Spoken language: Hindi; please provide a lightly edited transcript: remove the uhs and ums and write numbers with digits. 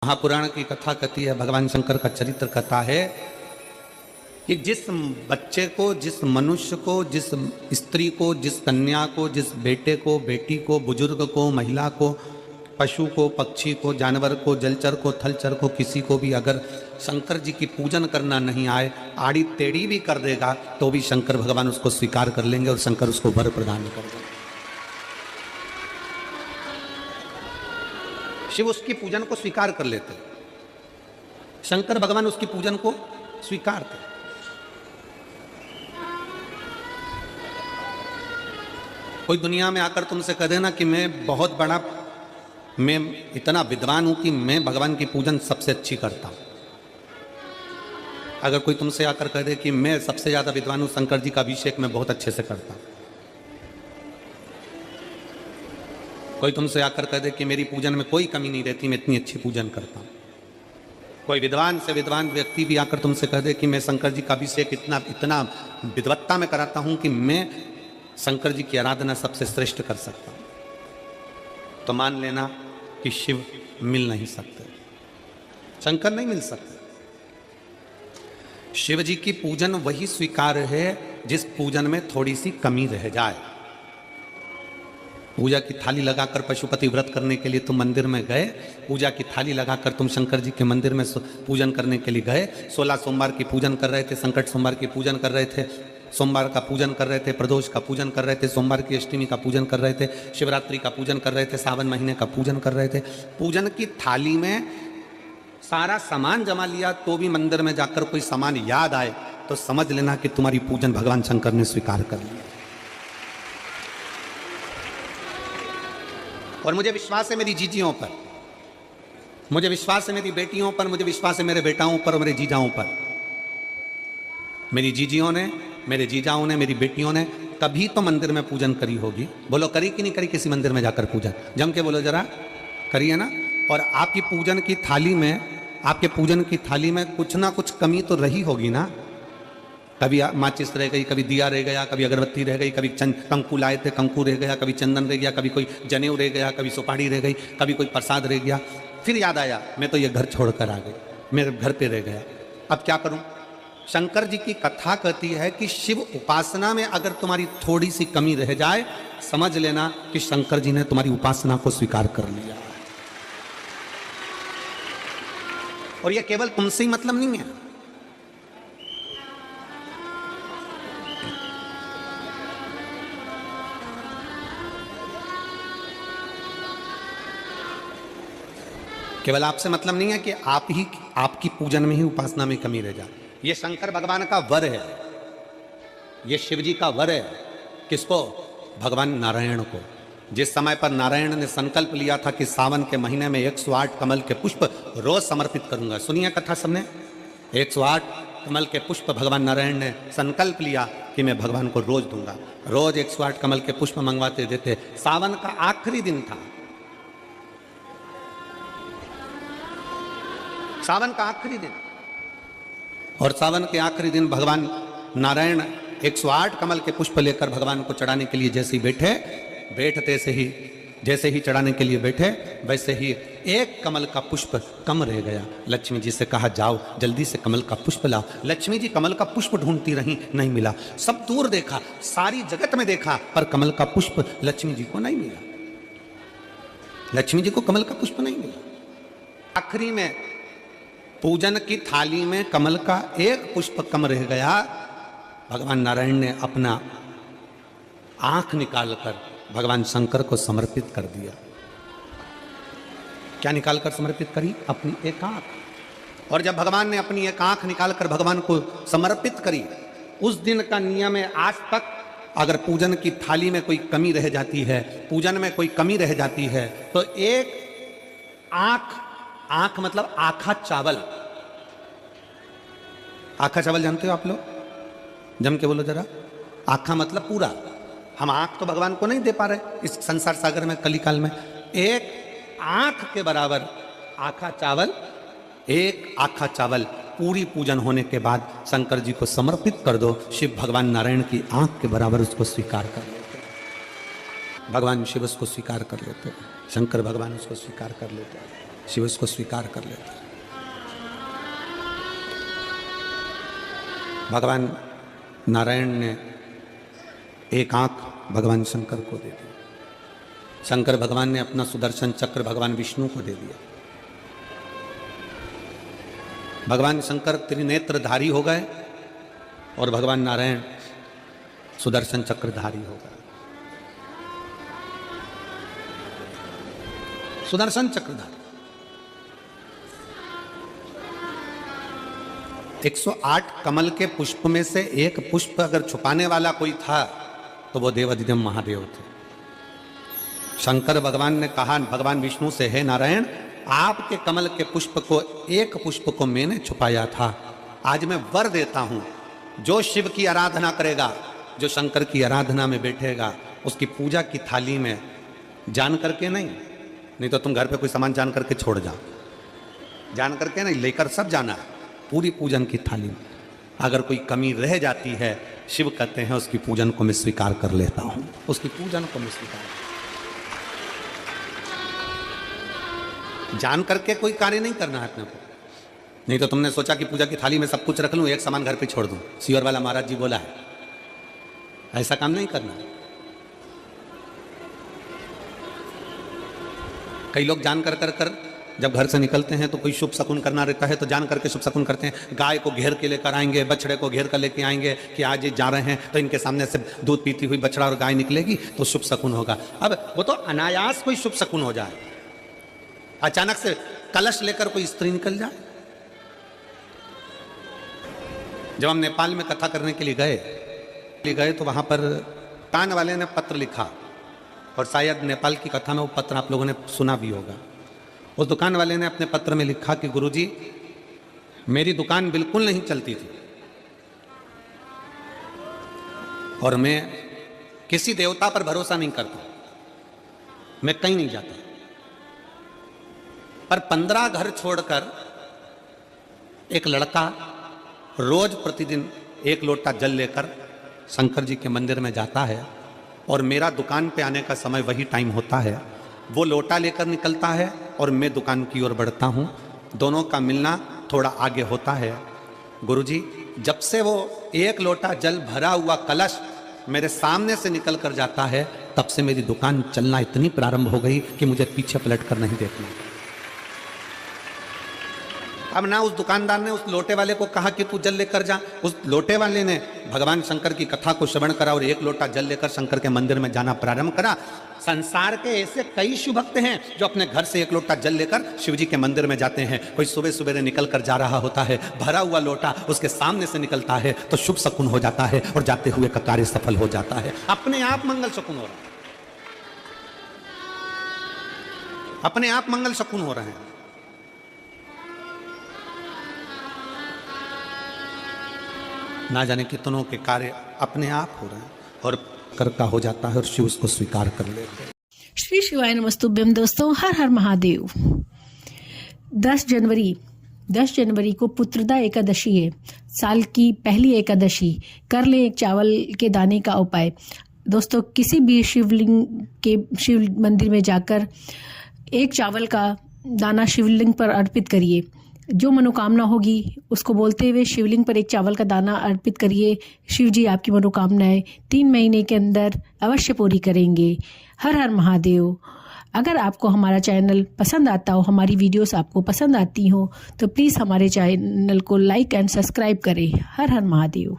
महापुराण की कथा कहती है, भगवान शंकर का चरित्र कथा है कि जिस बच्चे को, जिस मनुष्य को, जिस स्त्री को, जिस कन्या को, जिस बेटे को, बेटी को, बुजुर्ग को, महिला को, पशु को, पक्षी को, जानवर को, जलचर को, थलचर को, किसी को भी अगर शंकर जी की पूजन करना नहीं आए, आड़ी टेढ़ी भी कर देगा तो भी शंकर भगवान उसको स्वीकार कर लेंगे और शंकर उसको वर प्रदान कर देंगे। शिव उसकी पूजन को स्वीकार कर लेते, शंकर भगवान उसकी पूजन को स्वीकार करते। कोई दुनिया में आकर तुमसे कह देना कि मैं इतना विद्वान हूं कि मैं भगवान की पूजन सबसे अच्छी करता हूं। अगर कोई तुमसे आकर कह दे कि मैं सबसे ज्यादा विद्वान हूं, शंकर जी का अभिषेक मैं बहुत अच्छे से करता हूं। कोई तुमसे आकर कह दे कि मेरी पूजन में कोई कमी नहीं रहती, मैं इतनी अच्छी पूजन करता हूं। कोई विद्वान से विद्वान व्यक्ति भी आकर तुमसे कह दे कि मैं शंकर जी का अभिषेक इतना विद्वत्ता में कराता हूं कि मैं शंकर जी की आराधना सबसे श्रेष्ठ कर सकता हूं, तो मान लेना कि शिव मिल नहीं सकते, शंकर नहीं मिल सकते। शिव जी की पूजन वही स्वीकार है जिस पूजन में थोड़ी सी कमी रह जाए। पूजा की थाली लगाकर पशुपति व्रत करने के लिए तुम मंदिर में गए, पूजा की थाली लगाकर तुम शंकर जी के मंदिर में पूजन करने के लिए गए, 16 सोमवार की पूजन कर रहे थे, संकट सोमवार की पूजन कर रहे थे, सोमवार का पूजन कर रहे थे, प्रदोष का पूजन कर रहे थे, सोमवार की अष्टमी का पूजन कर रहे थे, शिवरात्रि का पूजन कर रहे थे, सावन महीने का पूजन कर रहे थे। पूजन की थाली में सारा सामान जमा लिया तो भी मंदिर में जाकर कोई सामान याद आए तो समझ लेना कि तुम्हारी पूजन भगवान शंकर ने स्वीकार कर लिया। और मुझे विश्वास है मेरी जीजियों पर, मुझे विश्वास है मेरी बेटियों पर, मुझे विश्वास है मेरे बेटाओं पर और मेरे जीजाओं पर। मेरी जीजियों ने, मेरे जीजाओं ने, मेरी बेटियों ने कभी तो मंदिर में पूजन करी होगी। बोलो करी कि नहीं करी किसी मंदिर में जाकर पूजन? जम के बोलो जरा, करी है ना? और आपकी पूजन की थाली में, आपके पूजन की थाली में कुछ ना कुछ कमी तो रही होगी ना। कभी माचिस रह गई, कभी दिया रह गया, कभी अगरबत्ती रह गई, कभी कंकु लाए थे कंकु रह गया, कभी चंदन रह गया, कभी कोई जनेऊ रह गया, कभी सुपाड़ी रह गई, कभी कोई प्रसाद रह गया। फिर याद आया मैं तो ये घर छोड़कर आ गई, मेरे घर पे रह गया, अब क्या करूं? शंकर जी की कथा कहती है कि शिव उपासना में अगर तुम्हारी थोड़ी सी कमी रह जाए, समझ लेना कि शंकर जी ने तुम्हारी उपासना को स्वीकार कर लिया। और यह केवल तुमसे ही मतलब नहीं है, केवल आपसे मतलब नहीं है कि आपकी पूजन में ही, उपासना में कमी रह जाए। ये शंकर भगवान का वर है, ये शिव जी का वर है। किसको? भगवान नारायण को। जिस समय पर नारायण ने संकल्प लिया था कि सावन के महीने में 108 कमल के पुष्प रोज समर्पित करूंगा। सुनिए कथा सबने, 108 कमल के पुष्प भगवान नारायण ने संकल्प लिया कि मैं भगवान को रोज दूंगा। रोज 108 कमल के पुष्प मंगवाते देते। सावन का आखिरी दिन था, सावन का आखिरी दिन, और सावन के आखिरी दिन भगवान नारायण 108 कमल के पुष्प लेकर भगवान को चढ़ाने के लिए जैसे ही जैसे ही चढ़ाने के लिए बैठे, वैसे ही एक कमल का पुष्प कम रह गया। लक्ष्मी जी से कहा जाओ जल्दी से कमल का पुष्प लाओ। लक्ष्मी जी कमल का पुष्प ढूंढती रही, नहीं मिला। सब दूर देखा, सारी जगत में देखा, पर कमल का पुष्प लक्ष्मी जी को नहीं मिला। लक्ष्मी जी को कमल का पुष्प नहीं मिला। आखिरी में पूजन की थाली में कमल का एक पुष्प कम रह गया। भगवान नारायण ने अपना आंख निकालकर भगवान शंकर को समर्पित कर दिया। क्या निकालकर समर्पित करी? अपनी एक आंख। और जब भगवान ने अपनी एक आंख निकालकर भगवान को समर्पित करी, उस दिन का नियम है आज तक, अगर पूजन की थाली में कोई कमी रह जाती है, पूजन में कोई कमी रह जाती है, तो एक आंख मतलब आखा चावल। आखा चावल जानते हो आप लोग? जम के बोलो जरा। आखा मतलब पूरा। हम आंख तो भगवान को नहीं दे पा रहे इस संसार सागर में, कलिकाल में। एक आंख के बराबर आखा चावल, एक आखा चावल पूरी पूजन होने के बाद शंकर जी को समर्पित कर दो। शिव भगवान नारायण की आंख के बराबर उसको स्वीकार कर लेते, भगवान शिव उसको स्वीकार कर लेते, शंकर भगवान उसको स्वीकार कर लेते। शिव इसको स्वीकार कर लेते हैं। भगवान नारायण ने एक आंख भगवान शंकर को दे दी। शंकर भगवान ने अपना सुदर्शन चक्र भगवान विष्णु को दे दिया। भगवान शंकर त्रिनेत्रधारी हो गए और भगवान नारायण सुदर्शन चक्रधारी हो गए। सुदर्शन चक्रधारी 108 कमल के पुष्प में से एक पुष्प अगर छुपाने वाला कोई था तो वो देवाधिदेव महादेव थे। शंकर भगवान ने कहा भगवान विष्णु से, हे नारायण, आपके कमल के पुष्प को, एक पुष्प को मैंने छुपाया था। आज मैं वर देता हूं, जो शिव की आराधना करेगा, जो शंकर की आराधना में बैठेगा, उसकी पूजा की थाली में जान करके नहीं तो तुम घर पे कोई सामान जान करके छोड़ जाओ, जान करके नहीं, लेकर सब जाना है। पूरी पूजन की थाली में अगर कोई कमी रह जाती है, शिव कहते हैं उसकी पूजन को मैं स्वीकार कर लेता हूं, उसकी पूजन को मैं स्वीकार। जान करके कोई कार्य नहीं करना है अपने को। नहीं तो तुमने सोचा कि पूजा की थाली में सब कुछ रख लूं, एक सामान घर पे छोड़ दूं। सीवर वाला महाराज जी बोला है, ऐसा काम नहीं करना। कई लोग जान कर जब घर से निकलते हैं तो कोई शुभ शकुन करना रहता है तो जान करके शुभ शकुन करते हैं। गाय को घेर के लेकर आएंगे, बछड़े को घेर कर लेके आएंगे कि आज ये जा रहे हैं तो इनके सामने से दूध पीती हुई बछड़ा और गाय निकलेगी तो शुभ शकुन होगा। अब वो तो अनायास कोई शुभ शकुन हो जाए, अचानक से कलश लेकर कोई स्त्री निकल जाए। जब हम नेपाल में कथा करने के लिए गए तो वहां पर कान वाले ने पत्र लिखा, और शायद नेपाल की कथा में वो पत्र आप लोगों ने सुना भी होगा। उस दुकान वाले ने अपने पत्र में लिखा कि गुरुजी, मेरी दुकान बिल्कुल नहीं चलती थी और मैं किसी देवता पर भरोसा नहीं करता, मैं कहीं नहीं जाता, पर 15 घर छोड़कर एक लड़का रोज प्रतिदिन 1 लोटा जल लेकर शंकर जी के मंदिर में जाता है और मेरा दुकान पे आने का समय वही टाइम होता है। वो लोटा लेकर निकलता है और मैं दुकान की ओर बढ़ता हूँ, दोनों का मिलना थोड़ा आगे होता है। गुरुजी, जब से वो 1 लोटा जल भरा हुआ कलश मेरे सामने से निकल कर जाता है, तब से मेरी दुकान चलना इतनी प्रारंभ हो गई कि मुझे पीछे पलट कर नहीं देखना। अब ना उस दुकानदार ने उस लोटे वाले को कहा कि तू जल लेकर जा, उस लोटे वाले ने भगवान शंकर की कथा को श्रवण करा और 1 लोटा जल लेकर शंकर के मंदिर में जाना प्रारंभ करा। संसार के ऐसे कई शिव भक्त हैं जो अपने घर से 1 लोटा जल लेकर शिव जी के मंदिर में जाते हैं। कोई सुबह सुबह निकल कर जा रहा होता है, भरा हुआ लोटा उसके सामने से निकलता है तो शुभ शकुन हो जाता है और जाते हुए का कार्य सफल हो जाता है। अपने आप मंगल शकुन हो रहा है, अपने आप मंगल शकुन हो रहे हैं। ना जाने कितनों के कार्य अपने आप हो रहे हैं और कर का हो जाता है और शिव उसको स्वीकार कर लेते हैं। श्री शिवाय नमस्तुभ्यम। दोस्तों, हर हर महादेव। 10 जनवरी को पुत्रदा एकादशी है, साल की पहली एकादशी। कर ले एक चावल के दाने का उपाय। दोस्तों, किसी भी शिव मंदिर में जाकर 1 चावल का दाना शिवलिंग पर अर्पित करिए। जो मनोकामना होगी उसको बोलते हुए शिवलिंग पर 1 चावल का दाना अर्पित करिए। शिव जी आपकी मनोकामनाएं 3 महीने के अंदर अवश्य पूरी करेंगे। हर हर महादेव। अगर आपको हमारा चैनल पसंद आता हो, हमारी वीडियोस आपको पसंद आती हो, तो प्लीज़ हमारे चैनल को लाइक एंड सब्सक्राइब करें। हर हर महादेव।